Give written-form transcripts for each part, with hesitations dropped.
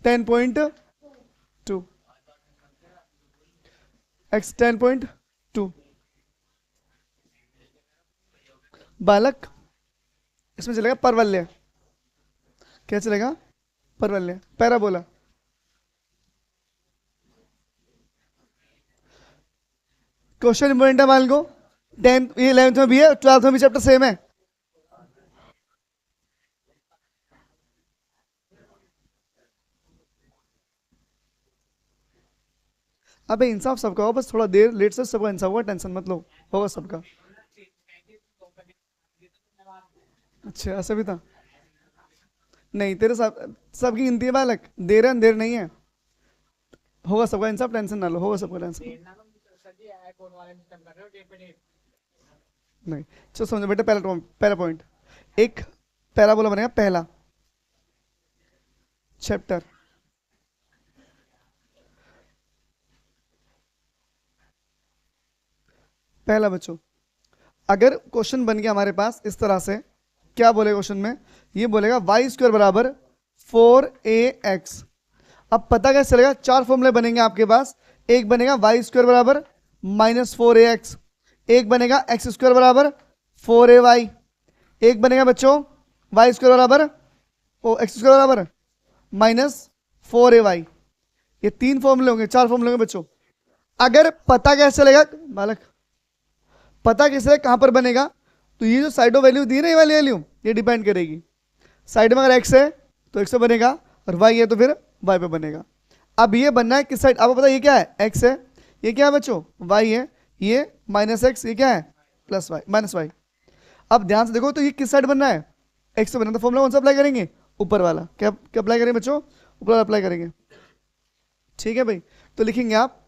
10.2, x 10.2। बालक, इसमें चलेगा परवलय। क्या चलेगा? परवलय। पैराबोला। क्वेश्चन इंपॉर्टेंट है मान को। 10th ये 11th में भी है, 12th में भी चैप्टर सेम है। अबे इंसाफ सबका हो, बस थोड़ा देर लेट से सबका इंसाफ होगा, टेंशन मत लो, होगा सबका। अच्छा ऐसा भी था? नहीं तेरे साथ सबकी गिनती है बालक, देर है अंधेर नहीं है, होगा सबका इंसाफ, टेंशन ना लो, होगा सबका टेंशन नहीं। चलो समझो बेटा, पहला पहला पॉइंट, एक पैराबोला बनेगा पहला चैप्टर। पहला बच्चों, अगर क्वेश्चन बन गया हमारे पास इस तरह से, क्या बोलेगा क्वेश्चन में? ये बोलेगा वाई स्क्वायर बराबर 4ax। अब पता कैसे चलेगा? चार फॉर्मूले बनेंगे आपके पास। एक बनेगा वाई स्क्वायर बराबर -4ax, एक बनेगा एक्स स्क्वायर बराबर 4ay, एक बनेगा बच्चों वाई स्क्वायर बराबर एक्स स्क्वायर बराबर -4ay। ये तीन फॉर्मूले होंगे, चार फॉर्मूले होंगे बच्चों। अगर पता कैसे चलेगा बालक? पता कैसे कहां पर बनेगा? तो ये जो साइडो वैल्यू दी ना, ये वाली वैल्यू, ये डिपेंड करेगी। साइड में अगर एक्स है तो एक्स पे बनेगा, और वाई है तो फिर वाई पे बनेगा। अब ये बनना है किस साइड? आपको पता है ये क्या है? एक्स है, ये क्या है बच्चों? वाई है, ये -x, ये क्या है? +y, -y। अब ध्यान से देखो, तो ये किस साइड बनना है? एक्स पे बनना। तो फॉर्मूला कौन सा अप्लाई करेंगे? ऊपर वाला। क्या क्या अप्लाई करेंगे बच्चों? ऊपर वाला अप्लाई करेंगे। ठीक है भाई, तो लिखेंगे आप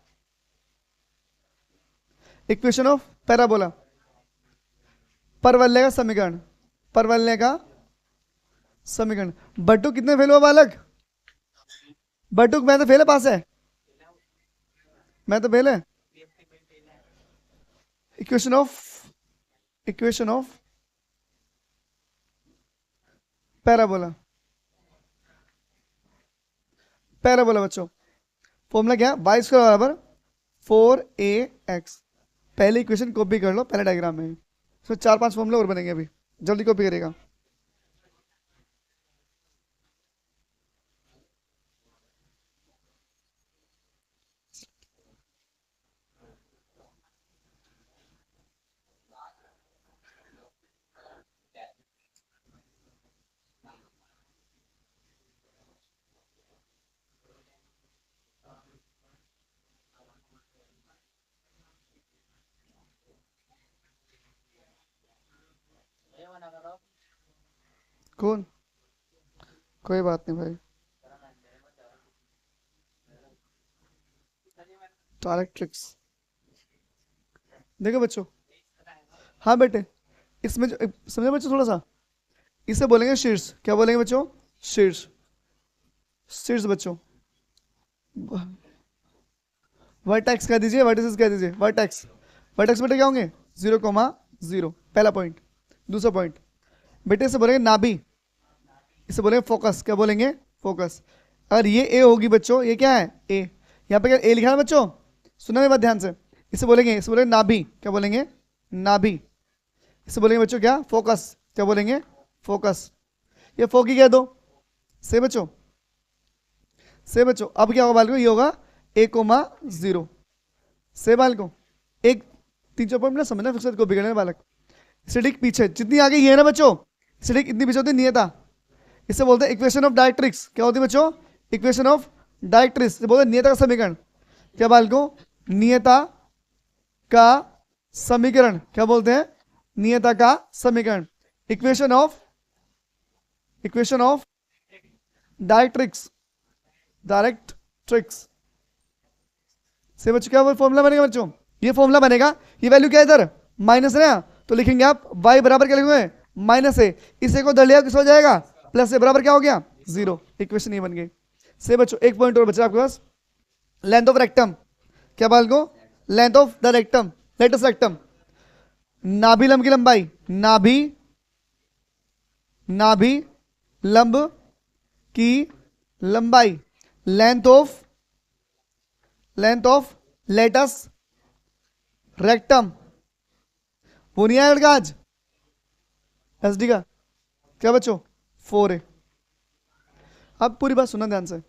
इक्वेशन ऑफ पैराबोला, परवलय का समीकरण, परवलय का समीकरण। बटुक कितने फेल हुआ बालक? बटुक मैं तो फेल है, पास है? मैं तो फेल है। इक्वेशन ऑफ पैराबोला, पैराबोला बच्चों, फॉर्मूला क्या? वाई स्क्वायर बराबर 4ax। पहली इक्वेशन कॉपी कर लो पहले डायग्राम में, इसमें चार पांच फॉर्मूले और बनेंगे, अभी जल्दी कॉपी करेगा। कौन? कोई बात नहीं भाई, डायरेक्ट ट्रिक्स। देखो बच्चों, हाँ बेटे, इसमें जो समझो बच्चों थोड़ा सा, इसे बोलेंगे शीर्ष। क्या बोलेंगे बच्चों? शीर्ष। शीर्ष बच्चों, वर्टेक्स कह दीजिए, वर्टिसेस कह दीजिए, वर्टेक्स। वर्टेक्स बेटे क्या होंगे? 0,0। पहला पॉइंट। दूसरा पॉइंट बेटे, इसे बोलेंगे नाभि, इसे बोलेंगे फोकस। क्या बोलेंगे? फोकस। अगर ये ए होगी बच्चों, ये क्या है? ए। यहाँ पे क्या ए लिखा है बच्चों? सुना मेरी बात ध्यान से। इसे बोलेंगे नाभि। क्या बोलेंगे? नाभि। इसे बोलेंगे बच्चों क्या? फोकस। क्या बोलेंगे? फोकस। ये फोकी कह दो। से बच्चों, से बच्चों, अब क्या होगा बालकों? ये होगा 1,0 से बालकों। एक तीन चार पॉइंट समझना, फिर को बिगड़ने बालक। इसे ठीक पीछे जितनी आगे ये है ना बच्चों, इसे ठीक इतनी पीछे होती है नियता। इसे बोलते हैं इक्वेशन ऑफ डायरेक्ट्रिक्स। क्या होती है बच्चों? Equation of directrix. बोलते हैं नियता का समीकरण। क्या बालकों? नियता का समीकरण। क्या बोलते हैं? नियता का समीकरण। इक्वेशन ऑफ डायरेक्ट्रिक्स, डायरेक्ट्रिक्स से बच्चों क्या फॉर्मूला बनेगा बच्चों? ये फॉर्मूला बनेगा। ये वैल्यू क्या है इधर? माइनस है ना, तो लिखेंगे आप y बराबर क्या लिखेंगे? -a। इसे को दलिया किस हो जाएगा? प्लस ए बराबर क्या हो गया? 0। इक्वेशन ये बन गई। से बच्चों एक पॉइंट और बचा आपके पास, लेंथ ऑफ रेक्टम। क्या बाल को? Length of the rectum, latus rectum. नाभि लंब की लंबाई, नाभि लंब की लंबाई। लेंथ ऑफ लेटस रेक्टम, वो नहीं आया लड़का आज एसडी का, क्या बच्चों 4a। अब पूरी बात सुना ध्यान से,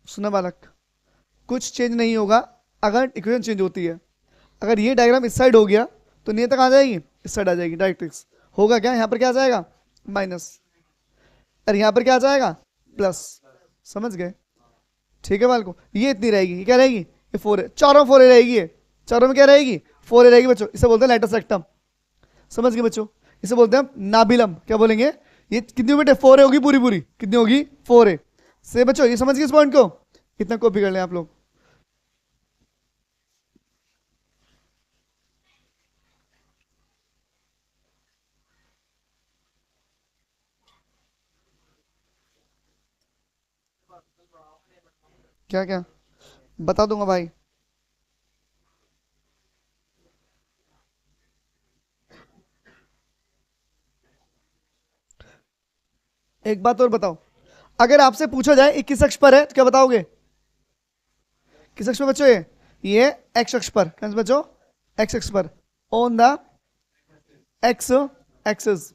सुना बालक, कुछ चेंज नहीं होगा अगर इक्वेशन चेंज होती है। अगर ये डायग्राम इस साइड हो गया तो नीचे तक आ जाएगी, इस साइड आ जाएगी डायरेक्ट्रिक्स। होगा क्या, यहाँ पर क्या आ जाएगा माइनस, और यहाँ पर क्या आ जाएगा प्लस। समझ गए, ठीक है बालको। ये इतनी रहेगी, ये क्या रहेगी, ये 4a, चारों 4a रहेगी, ये चारों में क्या रहेगी 4a रहेगी बच्चों। इसे बोलते हैं लेटस रेक्टम। समझ गए बच्चों, इसे बोलते हैं नाबिलम। क्या बोलेंगे, ये कितनी बेटे 4a होगी, पूरी पूरी कितनी होगी 4a से बच्चों। ये समझ गए इस पॉइंट को, इतना कॉपी कर लें आप लोग। क्या क्या बता दूंगा भाई। एक बात और बताओ, अगर आपसे पूछा जाए 21 अक्ष पर है तो क्या बताओगे, किस अक्ष पर बच्चों, ये एक्स अक्ष पर, कैसे बच्चों एक्स अक्ष पर, on the x axis.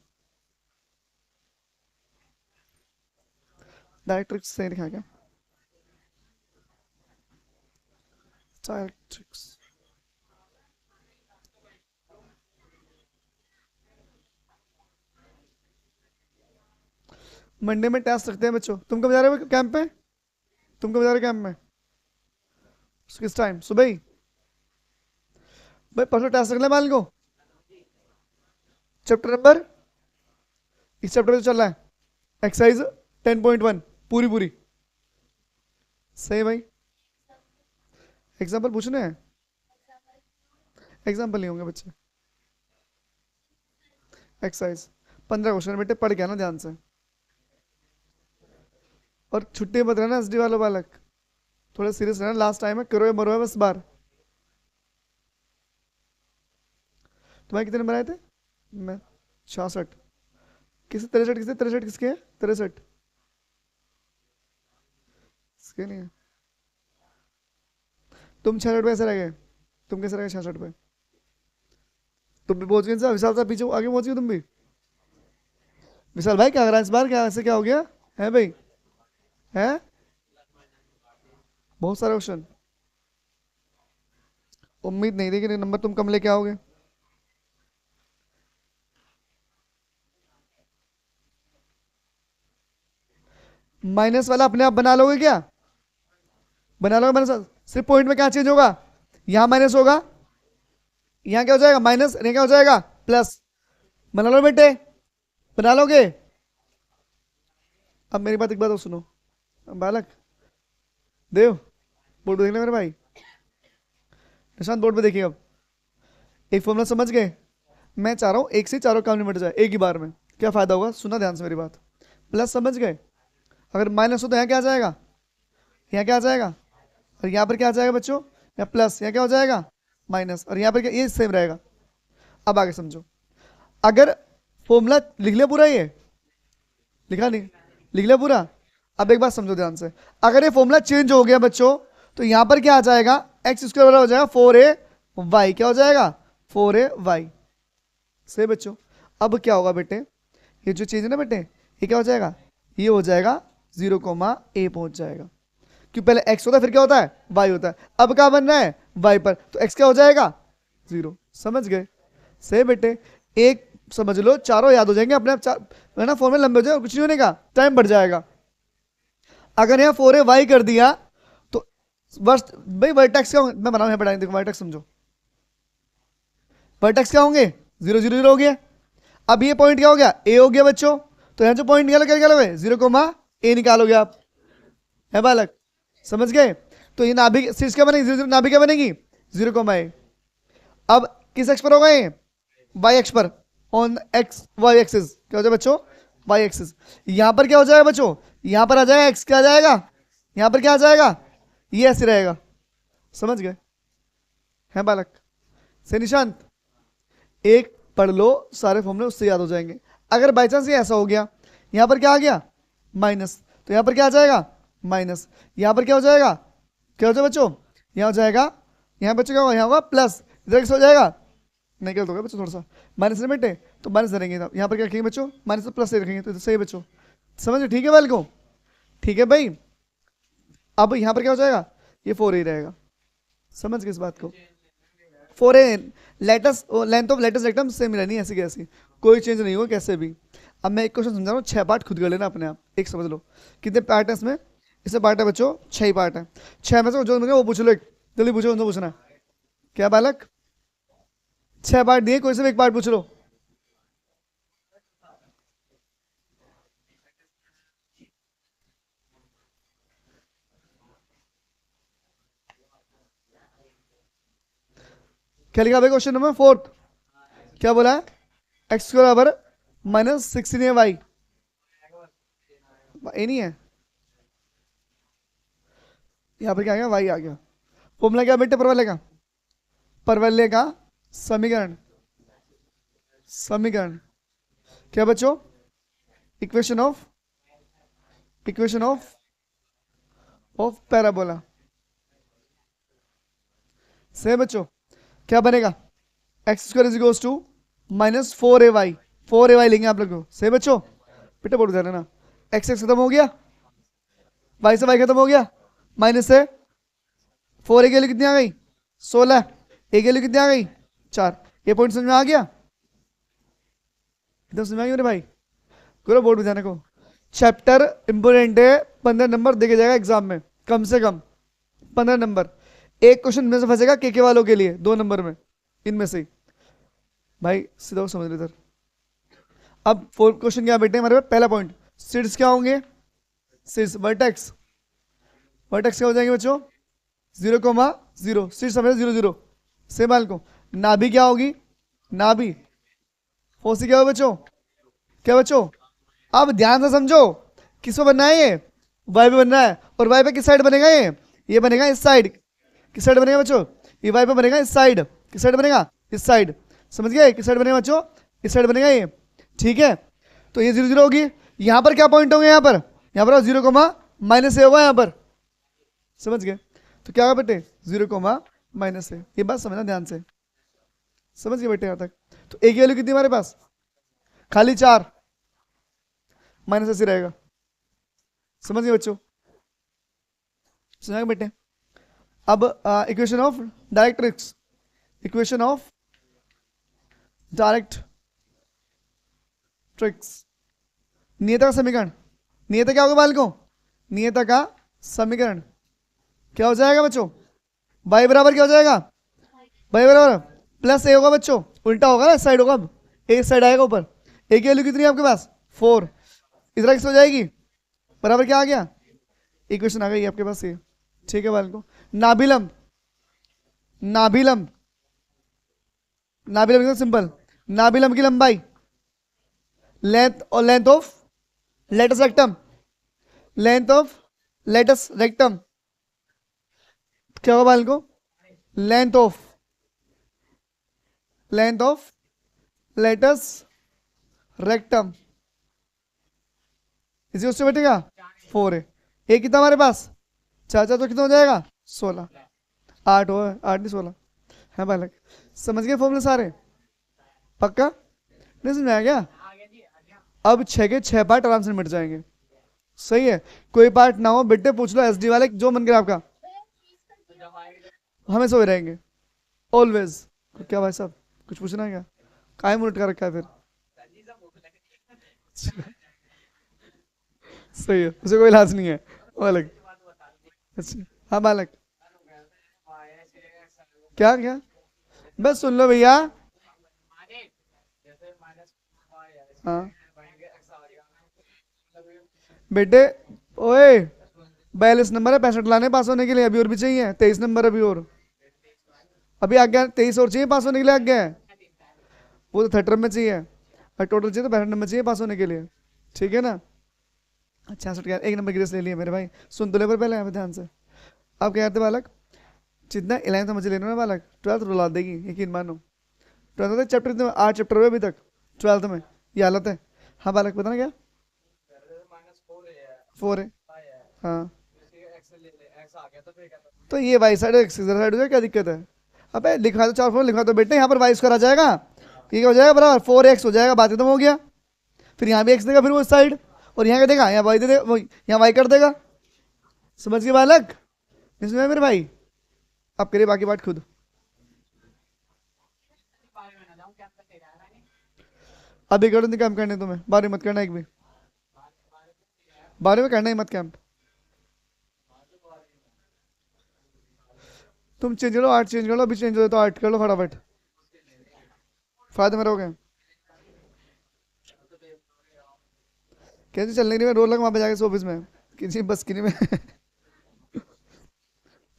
Directrix सही लिखा है क्या, डायरेक्ट्रिक्स। मंडे में टेस्ट रखते हैं बच्चों, तुम कब जा रहे हो कैंप पे, तुम कब जा रहे हो कैंप में, किस टाइम, सुबह ही। भाई परसों टेस्ट रख ले मान को, चैप्टर नंबर, इस चैप्टर में तो चल रहा है एक्सरसाइज 10.1 पूरी पूरी। सही भाई, एग्जाम्पल पूछने हैं, एग्जाम्पल नहीं होंगे बच्चे। एक्सरसाइज 15 क्वेश्चन बेटे, पढ़ के आना ध्यान से, और छुट्टी मत रहना एसडी वालों बालक, थोड़ा सीरियस रहना, लास्ट टाइम है, करो या मरो है बस बार। तुम्हारे कितने नंबर आए थे, मैं 66, किसे 63, किसे 63, किसके है 63, किसके नहीं है। तुम 66 पे ऐसे रह गए, तुम कैसे रह गए 66 पे, तुम भी पहुंच गए विशाल साहब, पीछे आगे पहुंच गए तुम भी। विशाल भाई क्या कर रहा है इस बार, क्या ऐसे क्या हो गया है भाई, है बहुत सारे क्वेश्चन, उम्मीद नहीं थी कि नंबर तुम कम लेके आओगे। माइनस वाला अपने आप बना लोगे क्या, बना लोगे माइनस, सिर्फ पॉइंट में क्या चेंज होगा, यहां माइनस होगा, यहां क्या हो जाएगा माइनस, क्या हो जाएगा प्लस। बना लो बेटे, बना लोगे। अब मेरी बात एक बात और सुनो बालक, देव बोर्ड पे देखना मेरे भाई, निशांत बोर्ड पे देखिए। अब एक फॉर्मूला समझ गए, मैं चाह रहा हूं एक से चारों काम निपट जाए एक ही बार में, क्या फायदा होगा, सुना ध्यान से मेरी बात। प्लस समझ गए, अगर माइनस हो तो यहाँ क्या आ जाएगा, यहाँ क्या आ जाएगा, और यहाँ पर क्या आ जाएगा बच्चों, यहाँ प्लस, यहाँ क्या हो जाएगा माइनस, और यहाँ पर क्या, ये सेम रहेगा। अब आगे समझो, अगर फॉर्मूला लिख लिया पूरा, ये लिखा नहीं, लिख लिया पूरा। अब एक बात समझो ध्यान से, अगर ये फॉर्मूला चेंज हो गया बच्चों तो यहाँ पर क्या आ जाएगा, एक्स स्क्वायर बराबर हो जाएगा 4a y, क्या हो जाएगा 4a y। सही बच्चों, अब क्या होगा बेटे, ये जो चेंज है ना बेटे, ये क्या हो जाएगा, ये हो जाएगा 0,a पहुंच जाएगा, क्योंकि पहले x होता है फिर क्या होता है y होता है। अब क्या बन रहा है y पर, तो x क्या हो जाएगा 0। समझ गए, सही बेटे, एक समझ लो, चारों याद हो जाएंगे अपने आप, है ना, फॉर्मूला लंबे हो जाएगा, कुछ नहीं होने का, टाइम बढ़ जाएगा। अगर यहाँ 4a y कर दिया तो बस भाई वर्टेक्स क्या, मैं बनाऊं यहाँ पर, देखो वर्टेक्स समझो, वर्टेक्स क्या होंगे 0 0 0 हो गया। अब ये पॉइंट क्या हो गया a हो गया बच्चों, तो यहाँ जो पॉइंट निकालो क्या निकालोगे 0,a निकालोगे आप, है बालक, समझ गए। तो ये नाभिक शीर्ष क्या बनेगी, 0 नाभिक क्या बनेगी 0,a। अब किस एक्स पर होगा ये, y एक्स पर, ऑन एक्स y एक्सिस, क्या हो जाएगा बच्चों y एक्सिस। यहां पर क्या हो जाएगा बच्चों, यहां पर आ जाएगा x, क्या आ जाएगा यहां पर क्या आ जाएगा, ये ऐसे रहेगा। समझ गए, है बालक, से निशांत एक पढ़ लो, सारे फॉर्मूले उससे याद हो जाएंगे। अगर बाई चांस ये ऐसा हो गया, यहां पर क्या आ गया माइनस, तो यहां पर क्या आ जाएगा माइनस, यहाँ पर क्या हो जाएगा, क्या हो जाएगा बच्चों, यहाँ हो जाएगा, यहाँ बच्चों क्या होगा, यहाँ होगा प्लस, इधर किस हो जाएगा, नहीं गलत हो गया बच्चों थोड़ा सा, माइनस से बेटे तो माइनस धरेंगे, यहाँ पर क्या रखेंगे बच्चों, माइनस से प्लस से रखेंगे, तो सही है बच्चों, समझ में, ठीक है वाल को, ठीक है भाई। अब यहाँ पर क्या हो जाएगा, ये 4a रहेगा, समझ गए इस बात को, 4a, latus length of latest rectum same रहनी है, ऐसी कैसी, कोई चेंज नहीं होगा कैसे भी। अब मैं एक क्वेश्चन समझा रहा हूँ, 6 पार्ट खुद कर लेना अपने आप, एक समझ लो कितने पार्ट है इसमें, इसमें पार्ट है बच्चों 6 ही पार्ट है, 6 में से जो मिलेगा वो पूछ लो, एक जल्दी पूछो, उनसे पूछना, क्या बालक, 6 पार्ट दिए, कोई से भी एक पार्ट पूछ लो, क्या लिखा भाई क्वेश्चन नंबर 4, क्या बोला है, एक्स स्क्वायर बराबर -16ay, ये नहीं है, यहाँ पर क्या आ गया, वाई आ गया, फॉर्मूला क्या बेटे, परवलय का, परवलय का समीकरण, समीकरण क्या बच्चों, equation of, equation of parabola, सही बच्चों, क्या बनेगा, x square is equals to -4ay, 4ay लेंगे आप लोग, सही बच्चों, बेटे बोल देना ना, एक्स एक्स खत्म हो गया, वाई से वाई खत्म हो गया, माइनस से 4a की वैल्यू कितनी आ गई, 16, ए की वैल्यू कितनी आ गई, 4, ये पॉइंट समझ में आ गया, एकदम समझ में आ गया मेरे भाई, करो बोर्ड में जाने को, चैप्टर इंपोर्टेंट है, 15 नंबर देके जाएगा एग्जाम में, कम से कम 15 नंबर, एक क्वेश्चन में से फंसेगा के वालों के लिए 2 नंबर में, इनमें से भाई सीधा समझ लो इधर। अब 4 क्वेश्चन क्या बेटे हमारे पास, पहला पॉइंट, सीड्स क्या होंगे, सीड्स वर्टेक्स, वर्टेक्स क्या हो जाएंगे बच्चों, 0,0, सीड्स हमें 0 0, सेम बाल को, नाभि क्या होगी, नाभि, फोसी क्या हो बच्चों, क्या बच्चों, अब ध्यान से समझो, किस पे बनना है ये, वाई पे बनना है, और वाई पे किस साइड बनेगा ये बनेगा इस साइड, किस साइड बनेगा बच्चों, ये वाई पे बनेगा इस साइड, किस साइड बनेगा, इस साइड, समझ गए, किस साइड बनेगा बच्चों, इस साइड बनेगा ये, ठीक है, तो ये 0 0 होगी, यहाँ पर क्या पॉइंट होंगे, यहाँ पर 0,-a होगा यहाँ पर, समझ गए, तो क्या होगा बेटे 0,-a, ये बात समझना ध्यान से, समझ गए बेटे यहाँ तक, तो ए की वैल्यू कितनी हमारे पास, खाली 4, माइनस ऐसे रहेगा, समझ गए बच्चों, समझ बेटे। अब equation of directrix, equation of directrix, नियता का समीकरण, नियता क्या होगा बालकों, नियता का समीकरण क्या हो जाएगा बच्चों, y बराबर क्या हो जाएगा, y बराबर प्लस ए होगा बच्चों, उल्टा होगा ना, इस साइड होगा, अब एक साइड आएगा ऊपर, ए की वैल्यू कितनी है आपके पास 4, इधर किस हो जाएगी, बराबर क्या आ गया, इक्वेशन आ गई आपके पास ये, ठीक है बालकों। नाभिलंब, नाभिलंब, नाभिलंब एकदम सिंपल, नाभिलंब की लंबाई, लेंथ और length of latus rectum, length of latus rectum क्या होगा बालकों, लेंथ ऑफ लेटस रेक्टम इसी उससे बैठेगा 4 है, ए कितना हमारे पास 4 4 तो कितना हो जाएगा 16, 8 हो 8 नहीं 16 है बालक, समझ गए फॉर्मूले सारे, पक्का नहीं समझ में आया क्या, अब 6 के 6 पार्ट आराम से मिट जाएंगे, सही है, कोई पार्ट ना हो बेटे पूछ लो एसडी वाले, जो मन करे आपका, हमेशा हो रहेंगे ऑलवेज, क्या भाई साहब कुछ पूछना है क्या, काय मुलट कर रखा है फिर सही है, उसे कोई इलाज नहीं है बालक, अच्छा हाँ बालक, क्या क्या, बस सुन लो भैया, हाँ बेटे, ओए 42 नंबर है, 65 लाने पास होने के लिए, अभी और भी चाहिए 23 नंबर, अभी और अभी आ गया 23 और चाहिए पास होने के लिए, आ गया है वो तो 30 में चाहिए, और टोटल चाहिए तो 62 नंबर चाहिए पास होने के लिए, ठीक है ना, अच्छा 66 एक नंबर की रेस ले लिया मेरे भाई, सुन तो ले पर पहले यहाँ पे ध्यान से, आप क्या कहते बालक, जितना 11th समझ लेना ना बालक, 12th रुला देगी, यकीन मानो, 12th तक चैप्टर 8 चैप्टर हुए अभी तक 12th में, ये हालत है, हाँ बालक बताना क्या 4 है, हाँ तो ये वाई साइड एक्स साइड हो गया, क्या दिक्कत है? अबे लिखा तो 4 लिखा तो बेटे यहाँ पर वाई स्क्वायर आ जाएगा, ये क्या हो जाएगा बराबर 4x हो जाएगा, बात खत्म हो गया। फिर यहाँ भी x देगा, फिर वो साइड, और यहाँ क्या देगा, यहाँ वाई दे दे, वो यहाँ वाई कर देगा। समझ गए बालक? इसमें मेरे भाई अब करिए बाकी बात खुद। अभी करो नहीं कैंप करने तुम्हें, बारे मत करना एक भी, बारे में करना ही मत कैंप। तुम चेंज करो, आर्ट चेंज कर लो, अभी चेंज हो तो आर्ट कर लो फटाफट, फायदे में रहोगे। कैसे चलने के लिए रोल लगा वहां पे जाके ऑफिस में किसी बस की नहीं में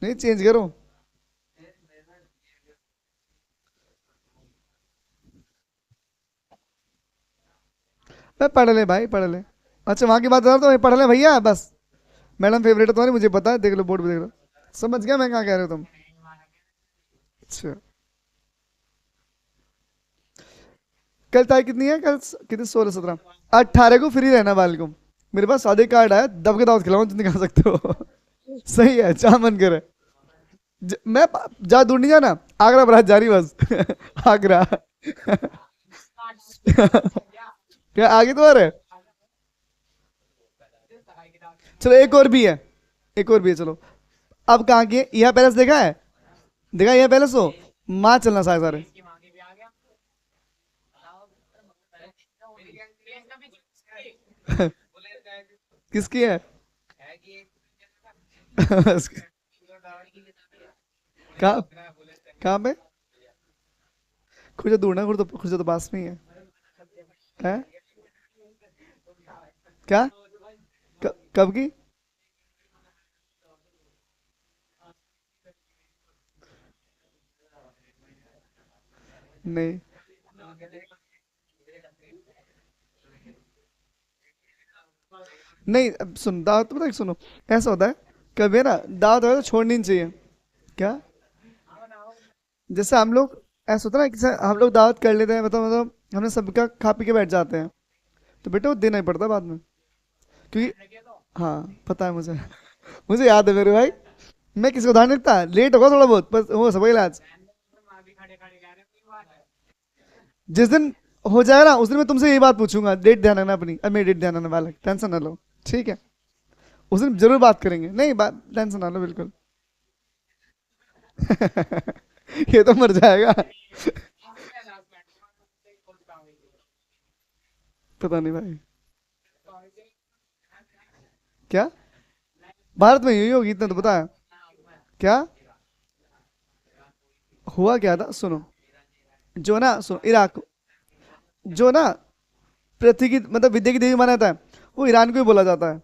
नहीं चेंज करो। मैं पढ़ ले भाई पढ़ ले। अच्छा वहां की बात बता, तो पढ़ ले भैया बस। मैडम फेवरेट है तुम्हारी, मुझे पता है, देख लो बोर्ड पे देख लो। समझ गया मैं कहाँ कह रहे हो तुम। अच्छा कल तारीख कितनी है, कल कितनी, 16 17, 18 को फ्री रहना बाल को। मेरे पास शादी कार्ड है, दब के दावत खिलाऊं तुम निकाल सकते हो सही है, जहाँ मन करे। मैं ज्यादा दूर नहीं जाना, आगरा बारात जा रही बस आगरा क्या आगे तो और है? चलो एक और भी है, एक और भी है चलो। अब कहाँ की है? यह पैलेस देखा है, देखा यह पैलेस हो, माँ चलना सारे सारे किसकी है कहाँ, कहाँ पे? खुद दूर ना, खुद तो पास में ही है? क्या? कब की? नहीं नहीं, अब सुन दावत तो पता है, सुनो ऐसा होता है कभी ना, दावत वगैरह तो छोड़नी नहीं चाहिए। क्या? जैसे हम लोग, ऐसा होता है ना कि जैसे हम लोग दावत कर लेते हैं, मतलब हमने सबका खा पी के बैठ जाते हैं, तो बेटा वो देना ही पड़ता है बाद में, क्योंकि हाँ पता है मुझे मुझे याद है मेरे भाई, मैं किसी को ध्यान नहीं रखता, लेट होगा थोड़ा बहुत बस, हो सब इलाज। जिस दिन हो जाएगा ना उस दिन मैं तुमसे यही बात पूछूंगा, डेट ध्यान रखना अपनी, अब मेरी डेट ध्यान रखना बालक, टेंशन ना लो। ठीक है, उस दिन जरूर बात करेंगे, नहीं बात टेंशन ना लो बिल्कुल ये तो मर जाएगा पता नहीं भाई। क्या? भारत में यही होगी, इतना तो पता है। क्या हुआ क्या था, सुनो, जो ना सुनो, इराक, जो ना पृथ्वी की मतलब विद्या की देवी माना जाता है, वो ईरान को ही बोला जाता है।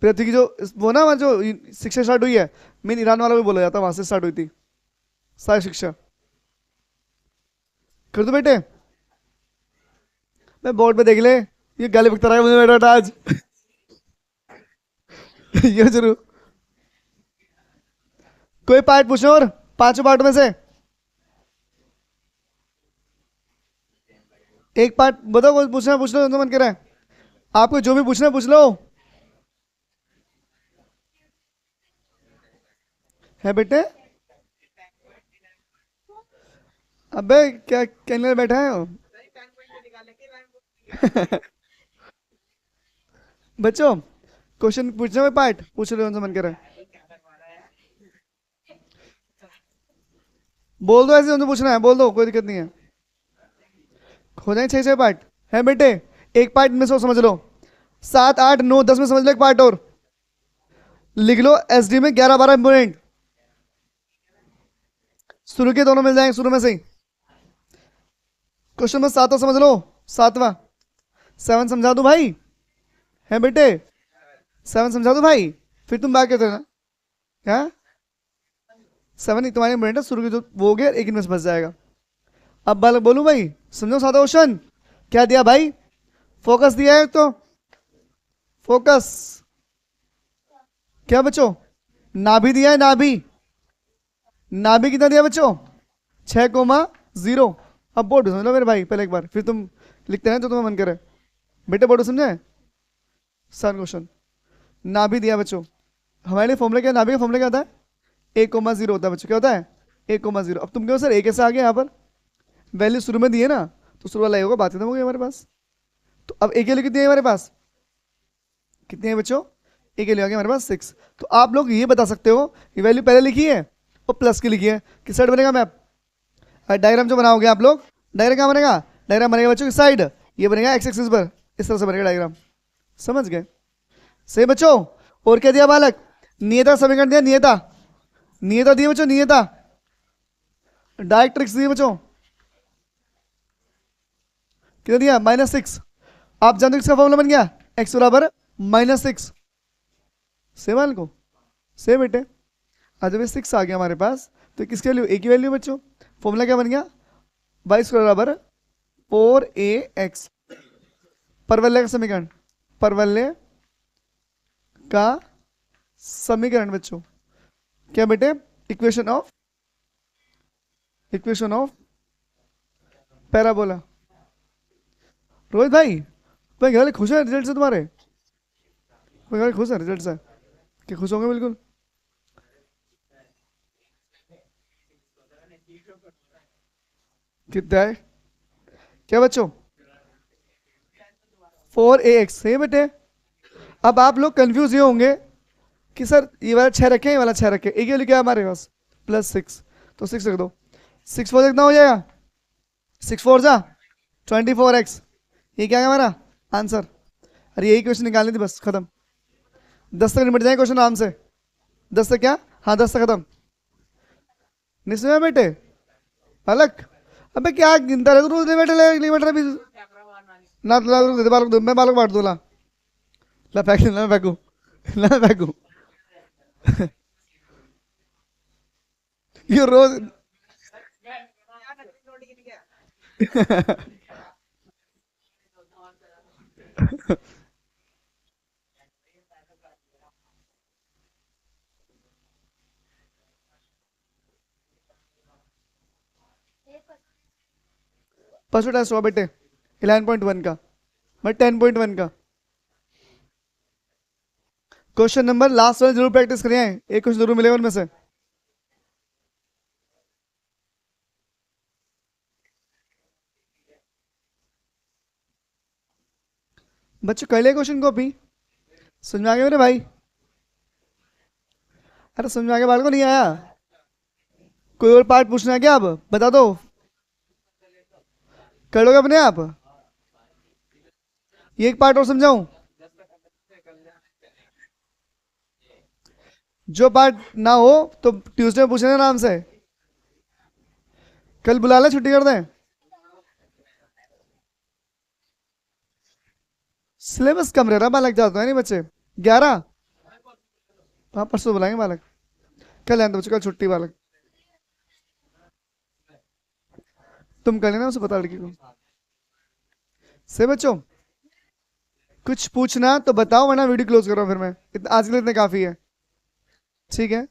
पृथ्वी की जो वो ना वहाँ जो शिक्षा स्टार्ट हुई है, मेन ईरान वाला को बोला जाता है, वहां से स्टार्ट हुई थी सारी शिक्षा। कर दो बेटे, मैं बोर्ड पे देख ले, ये गाली बकता रहा है मुझे बेटा बेटा आज ये जरूर। कोई पार्ट पूछो, और पांचों पार्ट में से एक पार्ट बताओ, कोई पूछना पूछ लो, तो मन कर रहा है आपको, जो भी पूछना है पूछ लो। है बेटे? अबे क्या कहने में बैठा है हो बच्चों, क्वेश्चन पूछना, कोई पार्ट पूछ लो, कौन सा मन कर रहा है बोल दो, ऐसे उनसे पूछना है बोल दो, कोई दिक्कत नहीं है। हो जाए 6 6 पार्ट है बेटे, एक पार्ट में सो समझ लो, 7 8 9 10 में समझ लो एक पार्ट और। लिख लो एसडी में 11 12 इंपोर्टेंट, शुरू के दोनों मिल जाएंगे शुरू में से ही। क्वेश्चन में 7 समझ लो, 7वां 7 समझा दो भाई, है बेटे? 7 समझा दो भाई, फिर तुम बात करते ना। क्या? 7 ही तुम्हारे इंपोर्टेंट है, शुरू के जो वो हो गया, एक इनमें से बच जाएगा। अब बालक बोलूं भाई, समझो सादा क्वेश्चन, क्या दिया भाई, फोकस दिया है तो, फोकस क्या बच्चों, नाभि दिया है, नाभि, नाभि कितना दिया बच्चों, 6,0। अब बोर्ड समझ लो मेरे भाई पहले एक बार, फिर तुम लिखते हैं जो तुम्हें मन करे। बेटे बोर्ड समझे, सन क्वेश्चन, नाभि दिया बच्चों हमारे लिए फॉर्मूला क्या, नाभि का फॉर्मूला क्या होता है, 1,0 होता है बच्चों, क्या होता है 1,0। अब तुम क्यों सर ए कैसे आ गए यहाँ पर, वैल्यू शुरू में दी है ना, तो शुरू वाला ए होगा, बात खत्म हो गई हमारे पास। तो अब ए के लिए कितनी है हमारे पास, कितनी है बच्चों, ए के लिए आ गया हमारे पास 6। तो आप लोग ये बता सकते हो ये वैल्यू पहले लिखी है और प्लस की लिखी है, किस साइड बनेगा मैप, डायग्राम जो बनाओगे आप लोग, डायग्राम क्या बनेगा, डायग्राम बनेगा बच्चों की साइड, ये बनेगा एक्स एक्सिस पर, इस तरह से बनेगा डायग्राम, समझ गए, सही बच्चों। और क्या दिया बालक, नियता समीकरण दिया, नियता, नियता दिए बच्चों, नियता डायरेक्ट्रिक्स दिए बच्चों, कितना दिया -6। आप जानते हो इसका फॉर्मूला बन गया x बराबर -6, सेम वाल को, सेम बेटे। आज जब 6 आ गया हमारे पास, तो किसकी वैल्यू, a की वैल्यू बच्चों, फॉर्मूला क्या बन गया, y² बराबर 4ax, परवलय का समीकरण, परवलय का समीकरण बच्चों, क्या बेटे, equation of, equation of parabola. Rohit भाई तुम्हारे घर वाले खुश है रिजल्ट से, तुम्हारे घर वाले खुश है रिजल्ट से, कि खुश होंगे बिल्कुल। कितना है, क्या बच्चों, 4ax, सही बेटे। अब आप लोग कंफ्यूज ये होंगे कि सर ये वाला 6 रखे, ये वाला 6 रखे, एक ही क्या है हमारे पास +6, तो 6 रख दो, 6 4 कितना हो जाएगा, 6 4 जा 24x, ये क्या है हमारा आंसर। अरे यही क्वेश्चन निकालनी थी, बस खत्म, 10 तक निपट जाए क्वेश्चन आराम से, 10 तक क्या, हाँ 10 तक खत्म, निश्चय बेटे। बालक अबे क्या गिनता रहे तू, लिमिटर अभी ना, तो दे दे बालक, दो मैं बालक बांट दूँ, ला ला फेंक, ला मैं फेंकू, ला मैं फेंकू। ये रोज परसों टेस्ट हुआ बेटे 11.1 का, मैं 10.1 का क्वेश्चन नंबर, लास्ट वाले जरूर प्रैक्टिस करिए, एक क्वेश्चन जरूर मिलेगा उनमें से। बच्चों कर लिया क्वेश्चन कॉपी, समझ में आ गया मेरे भाई, अरे समझ में आ गया, बाल को नहीं आया, कोई और पार्ट पूछना है क्या, अब बता दो, कर लोगे अपने आप, ये एक पार्ट और समझाऊं, जो पार्ट ना हो तो ट्यूसडे में पूछना आराम से, कल बुला ले छुट्टी कर दें, सिलेबस कम रह रहा बालक, जाता है नहीं बच्चे 11, हाँ परसों बुलाएंगे बालक, कल आए तो बच्चों कल छुट्टी बालक, तुम कर लेना उसे पता लड़की को, से बच्चों कुछ पूछना तो बताओ, वरना वीडियो क्लोज करो फिर मैं, आज के लिए इतने काफी है, ठीक है।